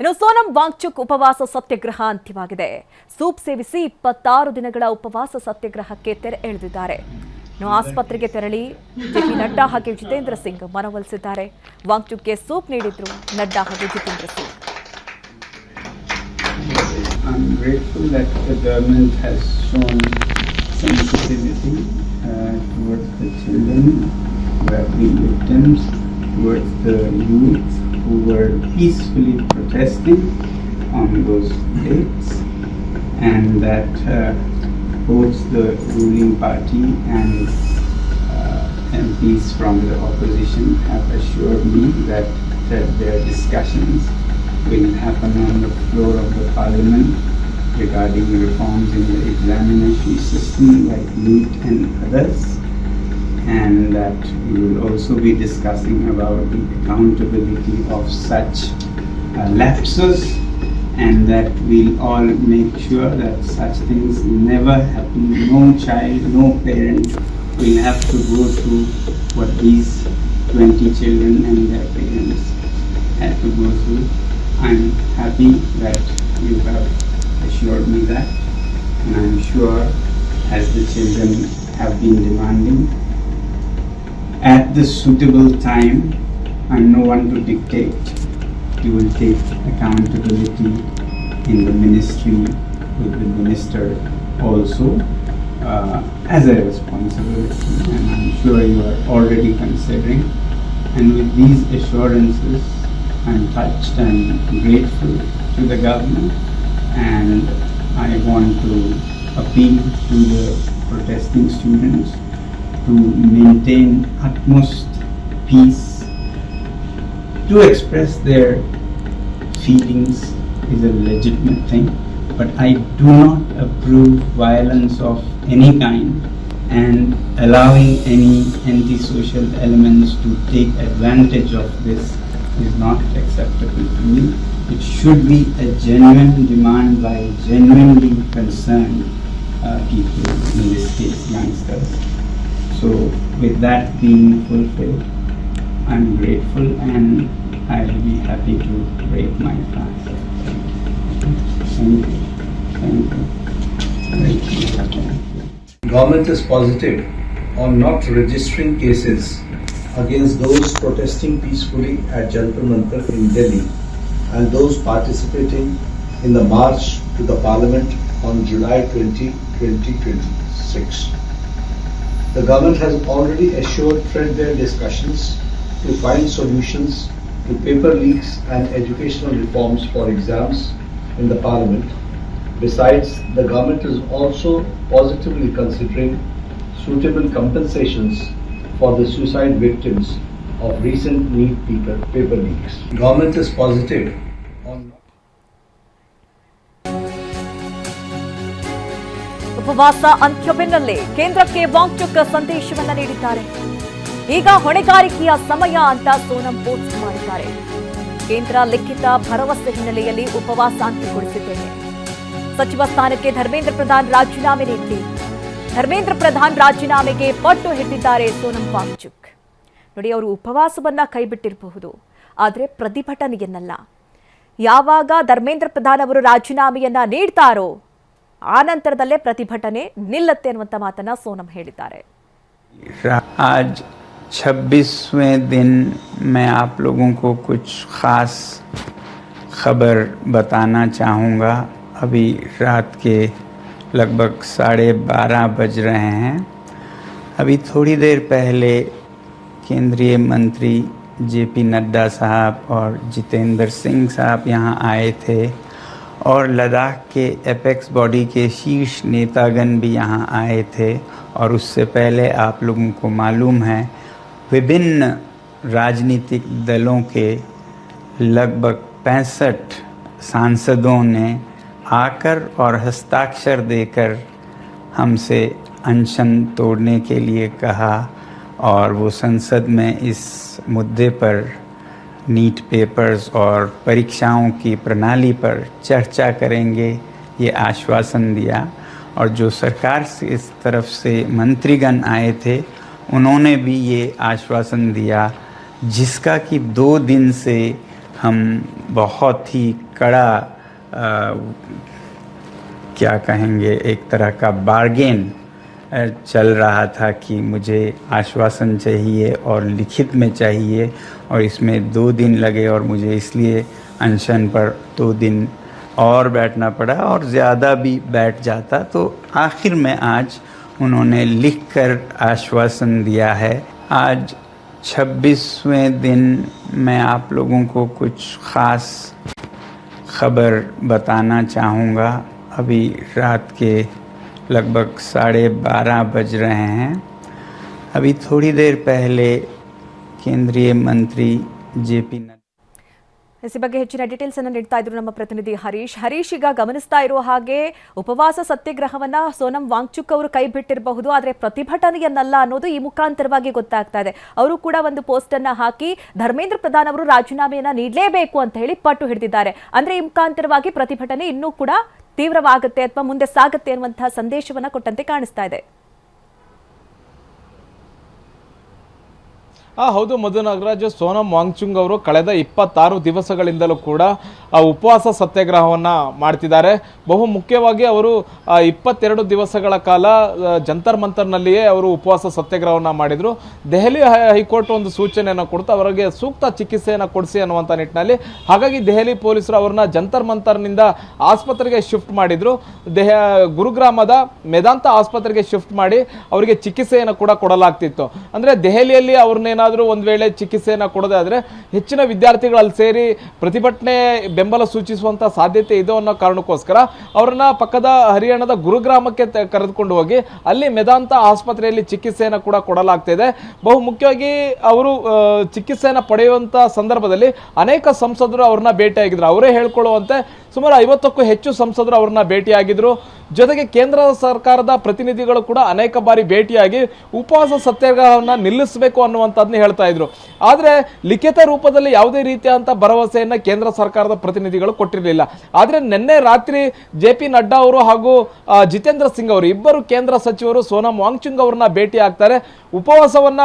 ಇನ್ನು ಸೋನಂ ವಾಂಗ್ಚುಕ್ ಉಪವಾಸ ಸತ್ಯಾಗ್ರಹ ಅಂತ್ಯವಾಗಿದೆ. ಸೂಪ್ ಸೇವಿಸಿ 26 ದಿನಗಳ ಉಪವಾಸ ಸತ್ಯಾಗ್ರಹಕ್ಕೆ ತೆರೆ ಎಳೆದಿದ್ದಾರೆ. ಇನ್ನು ಆಸ್ಪತ್ರೆಗೆ ತೆರಳಿ ಜೆಪಿ ನಡ್ಡಾ ಹಾಗೂ ಜಿತೇಂದ್ರ ಸಿಂಗ್ ಮನವೊಲಿಸಿದ್ದಾರೆ. ವಾಂಗ್ಚುಕ್ಗೆ ಸೂಪ್ ನೀಡಿದ್ರು ನಡ್ಡಾ ಹಾಗೂ Jitendra Singh. I'm grateful that the government has shown sensitivity towards the children who have been victims, towards the youth who were peacefully protesting on those dates, and that both the ruling party and MPs from the opposition have assured me that their discussions will happen on the floor of the parliament regarding reforms in the examination system like NEET and others, and that we will also be discussing about the accountability of such lapses, and that we'll all make sure that such things never happen. No child, no parent will have to go through what these 20 children and their parents had to go through. I'm happy that you have assured me that, and I'm sure, as the children have been demanding, at the suitable time, and no one to dictate, you will take accountability in the ministry with the minister also as a responsibility, and I'm sure you are already considering. And with these assurances, I'm touched and grateful to the government, and I want to appeal to the protesting students to maintain utmost peace. To express their feelings is a legitimate thing, but I do not approve violence of any kind, and allowing any antisocial elements to take advantage of this is not acceptable to me. It should be a genuine demand by genuinely concerned people, in this case youngsters. So with that being fulfilled, I'm grateful, and I will be happy to break my fast. Thank you. Thank you. Government is positive on not registering cases against those protesting peacefully at Jantar Mantar in Delhi and those participating in the march to the Parliament on July 20, 2026. The government has already assured threadbare discussions to find solutions to paper leaks and educational reforms for exams in the Parliament. Besides, the government is also positively considering suitable compensations for the suicide victims of recent NEET paper leaks. Government is positive on ಉಪವಾಸ ಅಂತ್ಯ ಬೆನ್ನಲ್ಲೇ ಕೇಂದ್ರಕ್ಕೆ ವಾಂಗ್ಚುಕ್ ಸಂದೇಶವನ್ನ ನೀಡಿದ್ದಾರೆ. ಈಗ ಹೊಣೆಗಾರಿಕೆಯ ಸಮಯ ಅಂತ ಸೋನಂ ಪೋಸ್ಟ್ ಮಾಡಿದ್ದಾರೆ. ಕೇಂದ್ರ ಲಿಖಿತ ಭರವಸೆ ಹಿನ್ನೆಲೆಯಲ್ಲಿ ಉಪವಾಸ ಅಂತ್ಯಗೊಳಿಸಿದ್ದೇನೆ. ಸಚಿವ ಸ್ಥಾನಕ್ಕೆ ಧರ್ಮೇಂದ್ರ ಪ್ರಧಾನ್ ರಾಜೀನಾಮೆ ನೀಡಿ ಧರ್ಮೇಂದ್ರ ಪ್ರಧಾನ್ ರಾಜೀನಾಮೆಗೆ ಪಟ್ಟು ಹಿಡಿದಿದ್ದಾರೆ ಸೋನಂ ವಾಂಗ್ಚುಕ್. ನೋಡಿ, ಅವರು ಉಪವಾಸವನ್ನ ಕೈಬಿಟ್ಟಿರಬಹುದು, ಆದರೆ ಪ್ರತಿಭಟನೆಯನ್ನಲ್ಲ. ಯಾವಾಗ ಧರ್ಮೇಂದ್ರ ಪ್ರಧಾನ್ ಅವರು ರಾಜೀನಾಮೆಯನ್ನ ನೀಡ್ತಾರೋ ಆ ನಂತರದಲ್ಲೇ ಪ್ರತಿಭಟನೆ ನಿಲ್ಲತ್ತೆ ಅನ್ನುವಂತ ಮಾತನ್ನ ಸೋನಂ ಹೇಳಿದ್ದಾರೆ. आज 26वें दिन मैं आप लोगों को कुछ खास खबर बताना चाहूँगा. अभी रात के लगभग 12:30 बज रहे हैं. अभी थोड़ी देर पहले केंद्रीय मंत्री जेपी नड्डा साहब और जितेंद्र सिंह साहब यहाँ आए थे, और लद्दाख के एपेक्स बॉडी के शीर्ष नेतागण भी यहाँ आए थे. और उससे पहले आप लोगों को मालूम है, विभिन्न राजनीतिक दलों के लगभग 65 सांसदों ने आकर और हस्ताक्षर देकर हमसे अनशन तोड़ने के लिए कहा, और वो संसद में इस मुद्दे पर नीट पेपर्स और परीक्षाओं की प्रणाली पर चर्चा करेंगे, ये आश्वासन दिया. और जो सरकार से इस तरफ से मंत्रीगण आए थे, उन्होंने भी ये आश्वासन दिया, जिसका कि 2 दिन से हम बहुत ही कड़ा क्या कहेंगे, एक तरह का बार्गेन चल रहा था कि मुझे आश्वासन चाहिए और लिखित में चाहिए, और इसमें 2 दिन लगे और मुझे इसलिए अनशन पर 2 दिन और बैठना पड़ा, और ज़्यादा भी बैठ जाता तो आखिर में आज उन्होंने लिखकर आश्वासन दिया है। आज 26वें दिन मैं आप लोगों को कुछ ख़ास खबर बताना चाहूँगा। अभी रात के लगभग 12:30 बज रहे हैं। अभी थोड़ी देर पहले केंद्रीय मंत्री JP नड्डा इसी ಬಗ್ಗೆ ಹೆಚ್ಚಿನ ಡೀಟೇಲ್ಸ್ ಅನ್ನು ನೀಡ್ತಾ ಇದ್ರು ನಮ್ಮ ಪ್ರತಿನಿಧಿ ಹರೀಶ್ ಈಗ ಗಮನಿಸ್ತಾ ಇರೋ ಹಾಗೆ ಉಪವಾಸ ಸತ್ಯಾಗ್ರಹವನ್ನ ಸೋನಂ ವಾಂಗ್ಚುಕ್ ಅವರು ಕೈ ಬಿಟ್ಟಿರಬಹುದು, ಆದರೆ ಪ್ರತಿಭಟನೆಯನ್ನಲ್ಲ ಅನ್ನೋದು ಈ ಮುಖಾಂತರವಾಗಿ ಗೊತ್ತಾಗ್ತಾ ಇದೆ. ಅವರು ಕೂಡ ಒಂದು ಪೋಸ್ಟ್ ಅನ್ನ ಹಾಕಿ ಧರ್ಮೇಂದ್ರ ಪ್ರಧಾನ್ ಅವರು ರಾಜೀನಾಮೆಯನ್ನ ನೀಡಲೇಬೇಕು ಅಂತ ಹೇಳಿ ಪಟ್ಟು ಹಿಡಿದಿದ್ದಾರೆ. ಅಂದ್ರೆ ಈ ಮುಖಾಂತರವಾಗಿ ಪ್ರತಿಭಟನೆ ಇನ್ನೂ ಕೂಡ ತೀವ್ರವಾಗುತ್ತೆ ಅಥವಾ ಮುಂದೆ ಸಾಗುತ್ತೆ ಅನ್ನುವಂತಹ ಸಂದೇಶವನ್ನ ಕೊಟ್ಟಂತೆ ಕಾಣಿಸ್ತಾ ಇದೆ. ಹೌದು ಮಧು ನಾಗರಾಜ್, ಸೋನಂ ವಾಂಗ್ಚುಕ್ ಅವರು ಕಳೆದ 26 ದಿವಸಗಳಿಂದಲೂ ಕೂಡ ಉಪವಾಸ ಸತ್ಯಾಗ್ರಹವನ್ನು ಮಾಡ್ತಿದ್ದಾರೆ. ಬಹು ಮುಖ್ಯವಾಗಿ ಅವರು 22 ದಿವಸಗಳ ಕಾಲ ಜಂತರ್ ಮಂತರ್ನಲ್ಲಿಯೇ ಅವರು ಉಪವಾಸ ಸತ್ಯಾಗ್ರಹವನ್ನು ಮಾಡಿದರು. ದೆಹಲಿ ಹೈಕೋರ್ಟ್ ಒಂದು ಸೂಚನೆಯನ್ನು ಕೊಡ್ತಾ ಅವರಿಗೆ ಸೂಕ್ತ ಚಿಕಿತ್ಸೆಯನ್ನು ಕೊಡಿಸಿ ಅನ್ನುವಂಥ ನಿಟ್ಟಿನಲ್ಲಿ, ಹಾಗಾಗಿ ದೆಹಲಿ ಪೊಲೀಸರು ಅವರನ್ನ ಜಂತರ್ ಮಂತರ್ನಿಂದ ಆಸ್ಪತ್ರೆಗೆ ಶಿಫ್ಟ್ ಮಾಡಿದ್ರು. ಗುರುಗ್ರಾಮದ ಮೆದಾಂತ ಆಸ್ಪತ್ರೆಗೆ ಶಿಫ್ಟ್ ಮಾಡಿ ಅವರಿಗೆ ಚಿಕಿತ್ಸೆಯನ್ನು ಕೂಡ ಕೊಡಲಾಗ್ತಿತ್ತು. ಅಂದರೆ ದೆಹಲಿಯಲ್ಲಿ ಅವ್ರನ್ನೇನಾದರೂ ಒಂದು ವೇಳೆ ಚಿಕಿತ್ಸೆಯನ್ನು ಕೊಡೋದಾದರೆ ಹೆಚ್ಚಿನ ವಿದ್ಯಾರ್ಥಿಗಳು ಅಲ್ಲಿ ಸೇರಿ ಪ್ರತಿಭಟನೆ ಬೆಂಬಲ ಸೂಚಿಸುವಂಥ ಸಾಧ್ಯತೆ ಇದೆ ಅನ್ನೋ ಕಾರಣಕ್ಕೋಸ್ಕರ ಅವರನ್ನ ಪಕ್ಕದ ಹರಿಯಾಣದ ಗುರುಗ್ರಾಮಕ್ಕೆ ಕರೆದುಕೊಂಡು ಹೋಗಿ ಅಲ್ಲಿ ಮೆದಾಂತ ಆಸ್ಪತ್ರೆಯಲ್ಲಿ ಚಿಕಿತ್ಸೆಯನ್ನು ಕೂಡ ಕೊಡಲಾಗ್ತಿದೆ. ಬಹು ಮುಖ್ಯವಾಗಿ ಅವರು ಚಿಕಿತ್ಸೆಯನ್ನು ಪಡೆಯುವಂಥ ಸಂದರ್ಭದಲ್ಲಿ ಅನೇಕ ಸಂಸದರು ಅವ್ರನ್ನ ಭೇಟಿಯಾಗಿದ್ರು. ಅವರೇ ಹೇಳ್ಕೊಳ್ಳುವಂತೆ ಸುಮಾರು 50ಕ್ಕೂ ಹೆಚ್ಚು ಸಂಸದರು ಅವ್ರನ್ನ ಭೇಟಿಯಾಗಿದ್ರು. ಜೊತೆಗೆ ಕೇಂದ್ರ ಸರ್ಕಾರದ ಪ್ರತಿನಿಧಿಗಳು ಕೂಡ ಅನೇಕ ಬಾರಿ ಭೇಟಿಯಾಗಿ ಉಪವಾಸ ಸತ್ಯಾಗ್ರಹವನ್ನು ನಿಲ್ಲಿಸಬೇಕು ಅನ್ನುವಂಥದ್ದನ್ನ ಹೇಳ್ತಾ ಇದ್ರು. ಆದರೆ ಲಿಖಿತ ರೂಪದಲ್ಲಿ ಯಾವುದೇ ರೀತಿಯಾದಂಥ ಭರವಸೆಯನ್ನು ಕೇಂದ್ರ ಸರ್ಕಾರದ ಪ್ರತಿನಿಧಿಗಳು ಕೊಟ್ಟಿರಲಿಲ್ಲ. ಆದರೆ ನಿನ್ನೆ ರಾತ್ರಿ JP ನಡ್ಡಾ ಅವರು ಹಾಗೂ ಜಿತೇಂದ್ರ ಸಿಂಗ್ ಅವರು ಇಬ್ಬರು ಕೇಂದ್ರ ಸಚಿವರು ಸೋನಂ ವಾಂಗ್ಚುಕ್ ಅವರನ್ನ ಭೇಟಿ ಆಗ್ತಾರೆ. ಉಪವಾಸವನ್ನ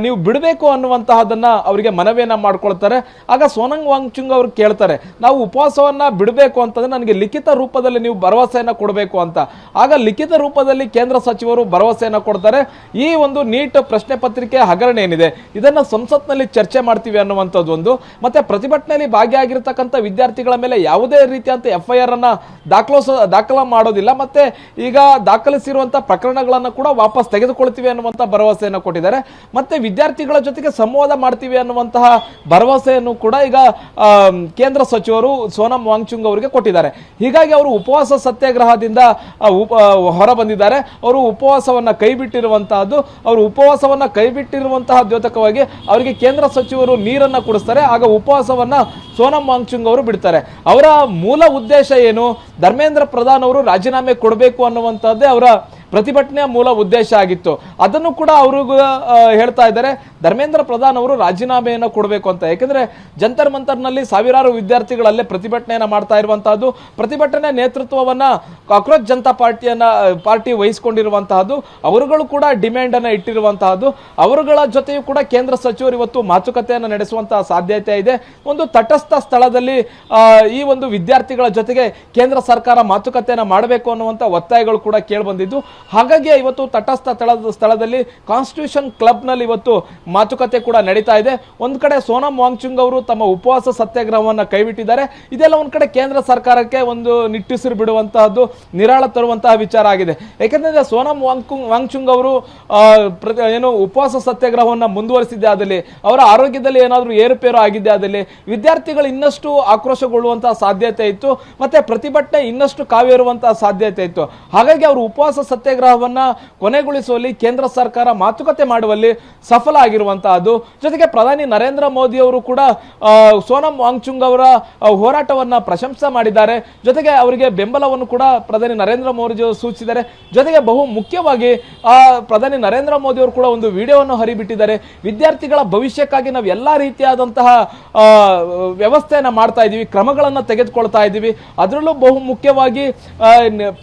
ನೀವು ಬಿಡಬೇಕು ಅನ್ನುವಂತಹದನ್ನ ಅವರಿಗೆ ಮನವಿಯನ್ನ ಮಾಡ್ಕೊಳ್ತಾರೆ. ಆಗ ಸೋನಂ ವಾಂಗ್ಚುಕ್ ಅವರು ಕೇಳ್ತಾರೆ, ನಾವು ಉಪವಾಸವನ್ನ ಬಿಡಬೇಕು ಅಂತಂದ್ರೆ ನನಗೆ ಲಿಖಿತ ರೂಪದಲ್ಲಿ ನೀವು ಭರವಸೆಯನ್ನ ಕೊಡಬೇಕು ಅಂತ. ಆಗ ಲಿಖಿತ ರೂಪದಲ್ಲಿ ಕೇಂದ್ರ ಸಚಿವರು ಭರವಸೆಯನ್ನ ಕೊಡ್ತಾರೆ. ಈ ಒಂದು ನೀಟ್ ಪ್ರಶ್ನೆ ಪತ್ರಿಕೆ ಹಗರಣ ಏನಿದೆ ಇದನ್ನ ಸಂಸತ್ನಲ್ಲಿ ಚರ್ಚೆ ಮಾಡ್ತೀವಿ ಅನ್ನುವಂಥದ್ದು ಒಂದು, ಮತ್ತೆ ಪ್ರತಿಭಟನೆಯಲ್ಲಿ ಭಾಗಿಯಾಗಿರ್ತಕ್ಕಂಥ ವಿದ್ಯಾರ್ಥಿಗಳ ಮೇಲೆ ಯಾವುದೇ ರೀತಿಯಂತ FIR ಅನ್ನ ದಾಖಲ ಮಾಡೋದಿಲ್ಲ, ಮತ್ತೆ ಈಗ ದಾಖಲಿಸಿರುವಂತಹ ಪ್ರಕರಣಗಳನ್ನು ಕೂಡ ವಾಪಸ್ ತೆಗೆದುಕೊಳ್ತೀವಿ ಅನ್ನುವಂಥ ಭರವಸೆಯನ್ನು ಕೊಟ್ಟಿದ್ದಾರೆ. ಮತ್ತೆ ವಿದ್ಯಾರ್ಥಿಗಳ ಜೊತೆಗೆ ಸಂವಾದ ಮಾಡ್ತೀವಿ ಅನ್ನುವಂತಹ ಭರವಸೆಯನ್ನು ಕೂಡ ಈಗ ಕೇಂದ್ರ ಸಚಿವರು ಸೋನಂ ವಾಂಗ್ಚುಕ್ ಅವರಿಗೆ ಕೊಟ್ಟಿದ್ದಾರೆ. ಹೀಗಾಗಿ ಅವರು ಉಪವಾಸ ಸತ್ಯಾಗ್ರಹದಿಂದ ಹೊರ ಬಂದಿದ್ದಾರೆ. ಅವರು ಉಪವಾಸವನ್ನ ಕೈಬಿಟ್ಟಿರುವಂತಹದ್ದು, ಅವರು ಉಪವಾಸವನ್ನ ಕೈಬಿಟ್ಟಿರುವಂತಹ ದ್ಯೋತಕವಾಗಿ ಅವರಿಗೆ ಕೇಂದ್ರ ಸಚಿವರು ನೀರನ್ನ ಕುಡಿಸ್ತಾರೆ. ಆಗ ಉಪವಾಸವನ್ನ ಸೋನಂ ವಾಂಗ್ಚುಕ್ ಅವರು ಬಿಡ್ತಾರೆ. ಅವರ ಮೂಲ ಉದ್ದೇಶ ಏನು? ಧರ್ಮೇಂದ್ರ ಪ್ರಧಾನ್ ಅವರು ರಾಜೀನಾಮೆ ಕೊಡಬೇಕು ಅನ್ನುವಂಥದ್ದೇ ಅವರ ಪ್ರತಿಭಟನೆಯ ಮೂಲ ಉದ್ದೇಶ ಆಗಿತ್ತು. ಅದನ್ನು ಕೂಡ ಅವರು ಹೇಳ್ತಾ ಇದ್ದಾರೆ, ಧರ್ಮೇಂದ್ರ ಪ್ರಧಾನ್ ಅವರು ರಾಜೀನಾಮೆಯನ್ನು ಕೊಡಬೇಕು ಅಂತ. ಯಾಕೆಂದ್ರೆ ಜಂತರ್ ಮಂತರ್ನಲ್ಲಿ ಸಾವಿರಾರು ವಿದ್ಯಾರ್ಥಿಗಳಲ್ಲೇ ಪ್ರತಿಭಟನೆಯನ್ನ ಮಾಡ್ತಾ ಇರುವಂತಹದ್ದು, ಪ್ರತಿಭಟನೆ ನೇತೃತ್ವವನ್ನ ಕಾಕ್ರೋಚ್ ಜನತಾ ಪಾರ್ಟಿ ವಹಿಸಿಕೊಂಡಿರುವಂತಹದ್ದು, ಅವರುಗಳು ಕೂಡ ಡಿಮ್ಯಾಂಡ್ ಅನ್ನ ಇಟ್ಟಿರುವಂತಹದ್ದು. ಅವರುಗಳ ಜೊತೆಯೂ ಕೂಡ ಕೇಂದ್ರ ಸಚಿವರು ಇವತ್ತು ಮಾತುಕತೆಯನ್ನು ನಡೆಸುವಂತಹ ಸಾಧ್ಯತೆ ಇದೆ. ಒಂದು ತಟಸ್ಥ ಸ್ಥಳದಲ್ಲಿ ಈ ಒಂದು ವಿದ್ಯಾರ್ಥಿಗಳ ಜೊತೆಗೆ ಕೇಂದ್ರ ಸರ್ಕಾರ ಮಾತುಕತೆಯನ್ನು ಮಾಡಬೇಕು ಅನ್ನುವಂಥ ಒತ್ತಾಯಗಳು ಕೂಡ ಕೇಳಿ ಬಂದಿದ್ದು. ಹಾಗಾಗಿ ಇವತ್ತು ತಟಸ್ಥ ಸ್ಥಳದಲ್ಲಿ ಕಾನ್ಸ್ಟಿಟ್ಯೂಷನ್ ಕ್ಲಬ್ ನಲ್ಲಿ ಇವತ್ತು ಮಾತುಕತೆ ಕೂಡ ನಡೀತಾ ಇದೆ. ಒಂದ್ ಕಡೆ ಸೋನಂ ವಾಂಗ್ಚುಕ್ ಅವರು ತಮ್ಮ ಉಪವಾಸ ಸತ್ಯಾಗ್ರಹವನ್ನ ಕೈಬಿಟ್ಟಿದ್ದಾರೆ. ಇದೆಲ್ಲ ಒಂದ್ ಕಡೆ ಕೇಂದ್ರ ಸರ್ಕಾರಕ್ಕೆ ಒಂದು ನಿಟ್ಟುಸಿರು ಬಿಡುವಂತಹದ್ದು, ನಿರಾಳ ತರುವಂತಹ ವಿಚಾರ ಆಗಿದೆ. ಯಾಕೆಂದ್ರೆ ಸೋನಂ ವಾಂಗ್ಚುಕ್ ಅವರು ಏನು ಉಪವಾಸ ಸತ್ಯಾಗ್ರಹವನ್ನ ಮುಂದುವರಿಸಿದ್ದೆ ಆದಲ್ಲಿ, ಅವರ ಆರೋಗ್ಯದಲ್ಲಿ ಏನಾದರೂ ಏರುಪೇರು ಆಗಿದ್ದೆ ಆದಲ್ಲಿ ವಿದ್ಯಾರ್ಥಿಗಳು ಇನ್ನಷ್ಟು ಆಕ್ರೋಶಗೊಳ್ಳುವಂತಹ ಸಾಧ್ಯತೆ ಇತ್ತು, ಮತ್ತೆ ಪ್ರತಿಭಟನೆ ಇನ್ನಷ್ಟು ಕಾವೇರುವಂತಹ ಸಾಧ್ಯತೆ ಇತ್ತು. ಹಾಗಾಗಿ ಅವರು ಉಪವಾಸ ಸತ್ಯಾಗ್ರಹವನ್ನ ಕೊನೆಗೊಳಿಸುವಲ್ಲಿ ಕೇಂದ್ರ ಸರ್ಕಾರ ಮಾತುಕತೆ ಮಾಡುವಲ್ಲಿ ಸಫಲ ಆಗಿರುವಂತಹದ್ದು. ಜೊತೆಗೆ ಪ್ರಧಾನಿ ನರೇಂದ್ರ ಮೋದಿ ಅವರು ಕೂಡ ಸೋನಂ ವಾಂಗ್ಚುಕ್ ಅವರ ಹೋರಾಟವನ್ನ ಪ್ರಶಂಸೆ ಮಾಡಿದ್ದಾರೆ. ಜೊತೆಗೆ ಅವರಿಗೆ ಬೆಂಬಲವನ್ನು ಕೂಡ ಪ್ರಧಾನಿ ನರೇಂದ್ರ ಮೋದಿ ಅವರು ಸೂಚಿಸಿದ್ದಾರೆ. ಜೊತೆಗೆ ಬಹು ಮುಖ್ಯವಾಗಿ ಪ್ರಧಾನಿ ನರೇಂದ್ರ ಮೋದಿ ಅವರು ಕೂಡ ಒಂದು ವಿಡಿಯೋವನ್ನು ಹರಿಬಿಟ್ಟಿದ್ದಾರೆ. ವಿದ್ಯಾರ್ಥಿಗಳ ಭವಿಷ್ಯಕ್ಕಾಗಿ ನಾವು ಎಲ್ಲಾ ರೀತಿಯಾದಂತಹ ವ್ಯವಸ್ಥೆಯನ್ನ ಮಾಡ್ತಾ ಇದೀವಿ, ಕ್ರಮಗಳನ್ನ ತೆಗೆದುಕೊಳ್ತಾ ಇದ್ದೀವಿ. ಅದರಲ್ಲೂ ಬಹು ಮುಖ್ಯವಾಗಿ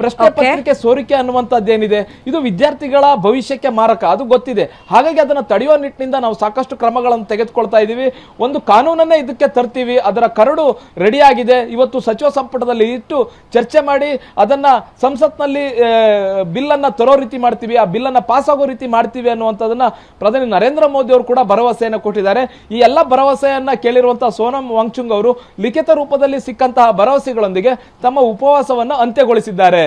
ಪ್ರಶ್ನೆ ಪತ್ರಿಕೆ ಸೋರಿಕೆ ಅನ್ನುವಂಥದ್ದು ಅನ್ನುವಂಥದ್ದೇನಿದೆ ಇದು ವಿದ್ಯಾರ್ಥಿಗಳ ಭವಿಷ್ಯಕ್ಕೆ ಮಾರಕ, ಅದು ಗೊತ್ತಿದೆ. ಹಾಗಾಗಿ ಅದನ್ನು ತಡೆಯುವ ನಿಟ್ಟಿನಿಂದ ನಾವು ಸಾಕಷ್ಟು ಕ್ರಮಗಳನ್ನು ತೆಗೆದುಕೊಳ್ತಾ ಇದ್ದೀವಿ. ಒಂದು ಕಾನೂನನ್ನೇ ಇದಕ್ಕೆ ತರ್ತೀವಿ, ಅದರ ಕರಡು ರೆಡಿ ಆಗಿದೆ. ಇವತ್ತು ಸಚಿವ ಸಂಪುಟದಲ್ಲಿ ಇಟ್ಟು ಚರ್ಚೆ ಮಾಡಿ ಅದನ್ನ ಸಂಸತ್ನಲ್ಲಿ ಬಿಲ್ ಅನ್ನ ತರೋ ರೀತಿ ಮಾಡ್ತೀವಿ, ಆ ಬಿಲ್ ಅನ್ನ ಪಾಸ್ ಆಗೋ ರೀತಿ ಮಾಡ್ತೀವಿ ಅನ್ನುವಂಥದ್ದನ್ನ ಪ್ರಧಾನಿ ನರೇಂದ್ರ ಮೋದಿ ಅವರು ಕೂಡ ಭರವಸೆಯನ್ನು ಕೊಟ್ಟಿದ್ದಾರೆ. ಈ ಎಲ್ಲ ಭರವಸೆಯನ್ನ ಕೇಳಿರುವಂತಹ ಸೋನಂ ವಾಂಗ್ಚುಕ್ ಅವರು ಲಿಖಿತ ರೂಪದಲ್ಲಿ ಸಿಕ್ಕಂತಹ ಭರವಸೆಗಳೊಂದಿಗೆ ತಮ್ಮ ಉಪವಾಸವನ್ನು ಅಂತ್ಯಗೊಳಿಸಿದ್ದಾರೆ.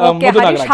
ಓಕೆ, ಹರೀಶ್